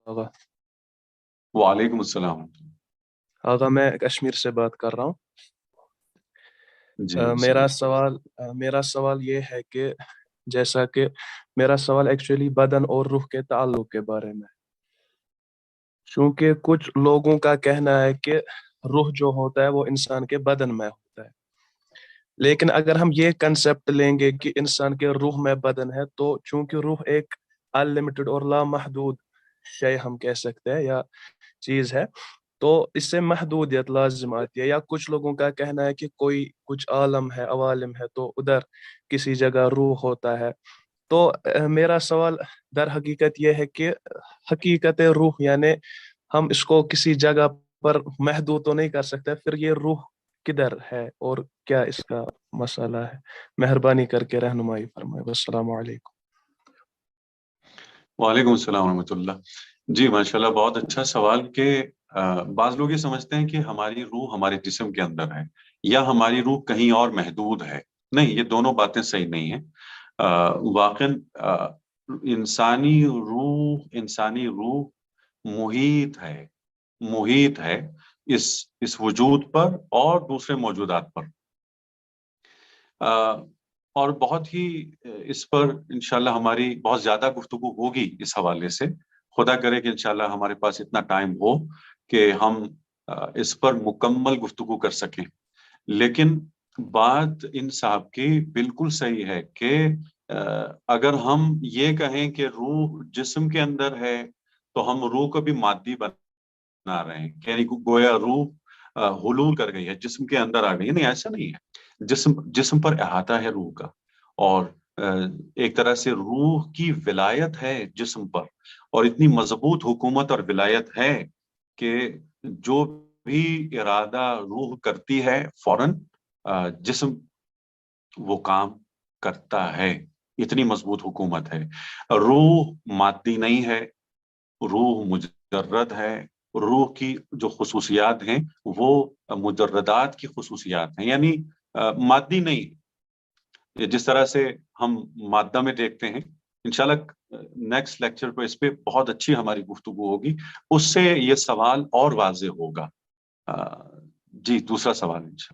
आगा वालेकुम अस्सलाम। आगा मैं कश्मीर से बात कर रहा हूँ। जी मेरा बिस्मिल्लाह। सवाल ये है कि जैसा कि मेरा सवाल एक्चुअली बदन और रूह के ताल्लुक के बारे में है। क्योंकि कुछ लोगों का कहना है कि रूह जो होता है वो इंसान के बदन में होता है, लेकिन अगर हम ये कंसेप्ट लेंगे कि इंसान के रूह में बदन है, तो चूंकि रूह एक अनलिमिटेड और लामहदूद शय हम कह सकते हैं या चीज है, तो इससे महदूदियत लाजिम आती है। या कुछ लोगों का कहना है कि कोई कुछ आलम है, अवालिम है, तो उधर किसी जगह रूह होता है। तो मेरा सवाल दर हकीकत यह है कि हकीकत रूह यानी हम इसको किसी जगह पर महदूद तो नहीं कर सकते, फिर ये रूह किधर है और क्या इसका मसला है? मेहरबानी करके रहनुमाई फरमाए। वस्सलामु अलैकुम। वालेकुम अस्सलाम रहमतुल्लाह। जी माशाल्लाह, बहुत अच्छा सवाल के बाज लोग ये समझते हैं कि हमारी रूह हमारे जिस्म के अंदर है या हमारी रूह कहीं और महदूद है। नहीं, ये दोनों बातें सही नहीं है। वाकई इंसानी रूह मुहीत है इस वजूद पर और दूसरे मौजूदात पर। अ, और बहुत ही इस पर इंशाल्लाह हमारी बहुत ज्यादा गुफ्तगू होगी इस हवाले से। खुदा करे कि इंशाल्लाह हमारे पास इतना टाइम हो कि हम इस पर मुकम्मल गुफ्तगू कर सकें। लेकिन बात इन साहब की बिल्कुल सही है कि अगर हम ये कहें कि रूह जिस्म के अंदर है, तो हम रूह को भी मादी बना रहे हैं, यानी गोया रूह हुलूल कर गई है, जिस्म के अंदर आ गई है। नहीं, ऐसा नहीं है। जिस्म जिस्म पर अहाता है रूह का, और एक तरह से रूह की विलायत है जिस्म पर, और इतनी मजबूत हुकूमत और विलायत है कि जो भी इरादा रूह करती है फौरन जिस्म वो काम करता है। इतनी मजबूत हुकूमत है। रूह मादी नहीं है, रूह मुजर्रद है। रूह की जो खुसूसियात हैं वो मुजर्रदात की खुसूसियात हैं, यानी मादी नहीं। ये जिस तरह से हम मादा में देखते हैं, इंशाल्लाह नेक्स्ट लेक्चर पे इस पे बहुत अच्छी हमारी गुफ्तगू होगी, उससे ये सवाल और वाज़ेह होगा। जी, दूसरा सवाल इंशाल्लाह।